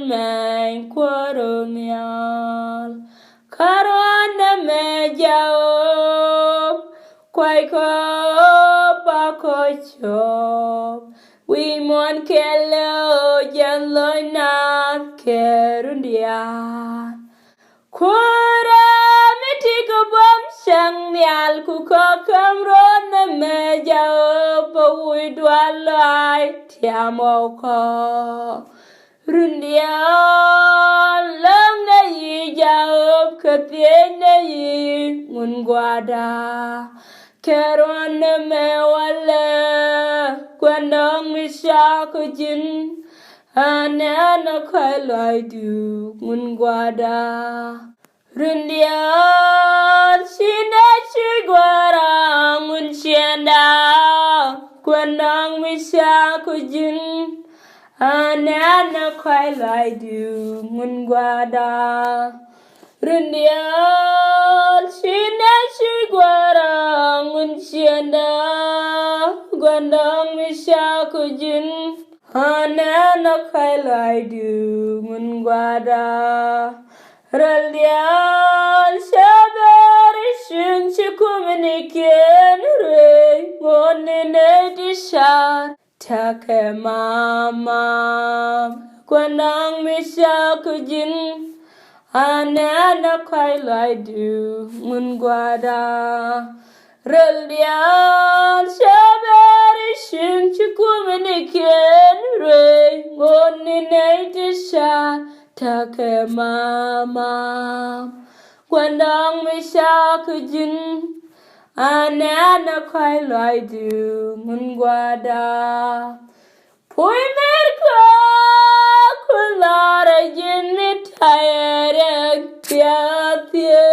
men kwaronial. Karwana me jaob, kwai ko pa ko chop. We mon kelo jan loina kerundia. Kura mitiko bom shang nial kuko kamron me jaob we dwalai tiamoko. Rundia lang na yi jaob kapien na yi ngungwada. Keron me walɛ kwenong mi shakujin anana kailai du ngungwada. Rundia shina chigwara ngunshenda kwenong mi shakujin anana kailai du ngungwada. Rundia shina chigwara ngunshenda kwenong mi shakujin anana kailai du ngungwada. Raldial shabari shun chukuminikin re monine dishar take mama kwenong mi shakujin anana kailai du ngungwada. Raldial shabari shun chukuminikin re monine dishar take mama kwenong mi shakujin anana kailai du ngungwada. Pui merko kulara jinni tayarek tiapye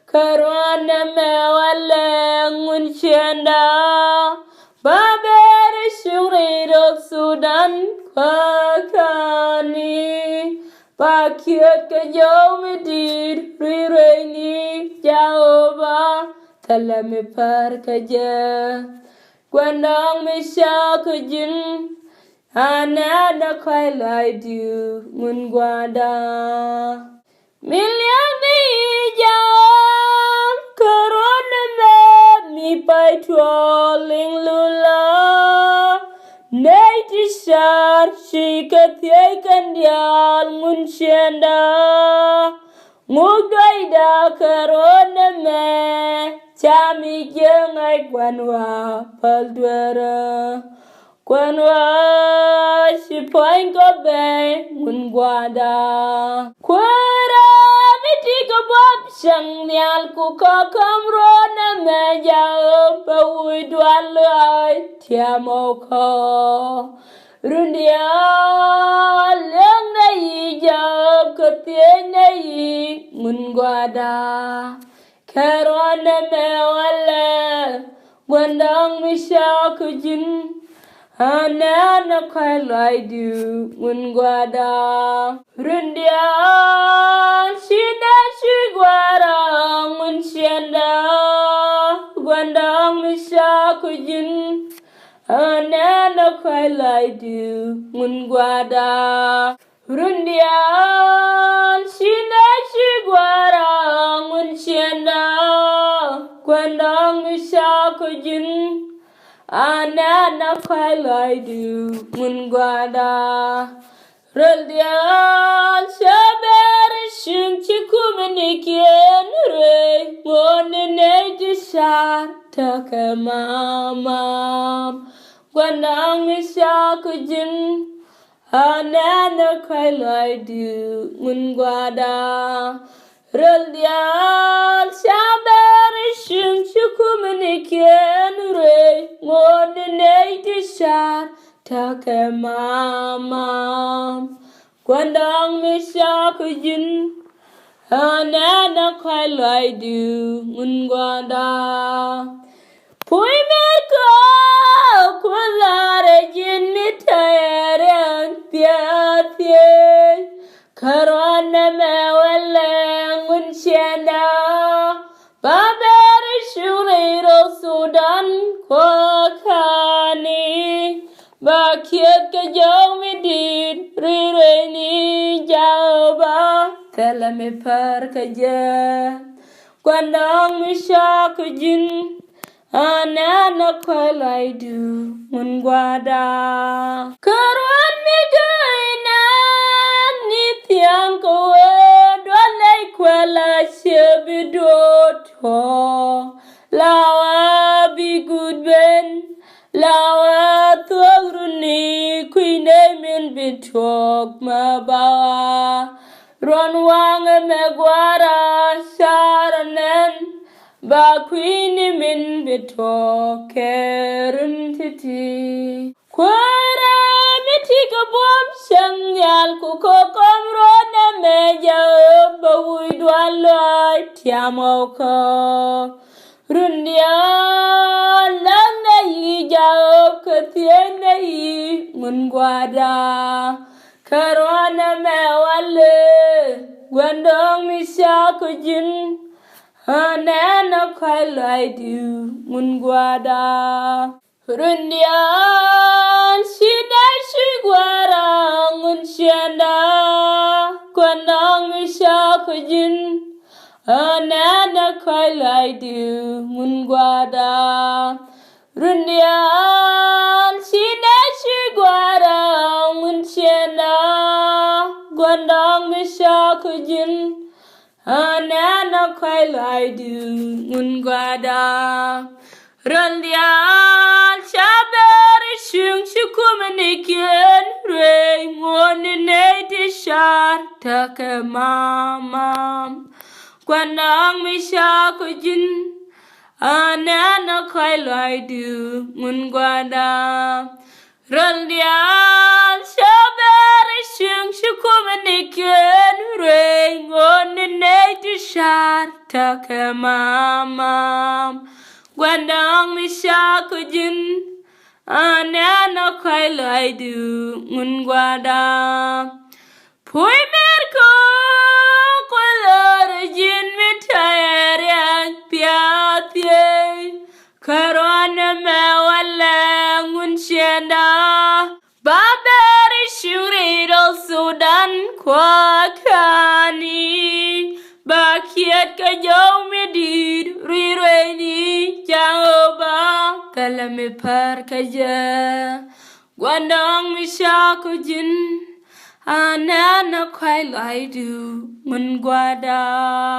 karwana me walɛ ngunshenda babere shuri rok Sudan kwakani. Pakiet ke jauh medir rireni jaoba talami par kerja kwenong mi shakujin anana kailai du ngungwada. Milioni jam korona me mi pai trolling lula. Nei shar shikathye kandial ngunshenda mugaida karona me chami jengai kwanwa paldwara kwanwa shipoin ko be ngungwada. Kwara mitiko bob shang nial kuko kamrona me jao pa widwalai tiamoko. Rundia lang na yi jab kapien na yi ngungwada. Karwana me walɛ kwenong mi shakujin anana kailai du ngungwada. Rundia shina chigwara ngunshenda kwenong mi shakujin anana kailai du ngungwada. Rundia shina chigwara ngunshenda kwenong mi shakujin anana kailai du ngungwada. Rundia shabari shun chukuminikin re monine dishar take mama kwenong mi shakujin anana kailai du ngungwada. Rundia shabari shun chukuminikin re monine dishar take mama kwenong mi shakujin anana kailai du ngungwada. Pui merko kulara jinni tayarek tiapye karwana me walɛ ngunshenda babere shuri rok Sudan kwakani. Bakiet ke jauh medir rireni tele me par kaje Kwandang mi shakujin Anana kwalai du mungwada Karuan mi gaina Nithiang kawe Dwalai kwala shebidot ho Lawa bi good ben Lawa thuagruni Kuine min bitok mabawa Ron wanga megwara sharanen Ba queenie min bito kerun titi Kwara mitika bom shangyal kuko komrona meja ba widwala tiamoko Rundia langa yija kathiena yi mungwada Karwana mewale Gwandong mishakujin Anana kwalai du mungwada Rundian shida shigwara ngunshanda Gwandong mishakujin Anana kwalai du mungwada Rundian shida shigwara ngunshanda Gwandong mishakujin Anana kwalai du mungwada Randian shabari shung shukumanikin Ray monine tishar take mamam Gwandong mishakujin Anana kwalai du mungwada Randian shabari shung shukumanikin Ray monine tishar take mamam Gwandong mishakujin Anana kwalai du mungwada Pui merko kwalari jin mitayari piatye Karwana mewale ngunshenda Baberi shurido Sudan kwa kani Bakiat ka jaw medid rirweni jaoba kalame par kaja Gwandong mishakujin Anana kwalai du mungwada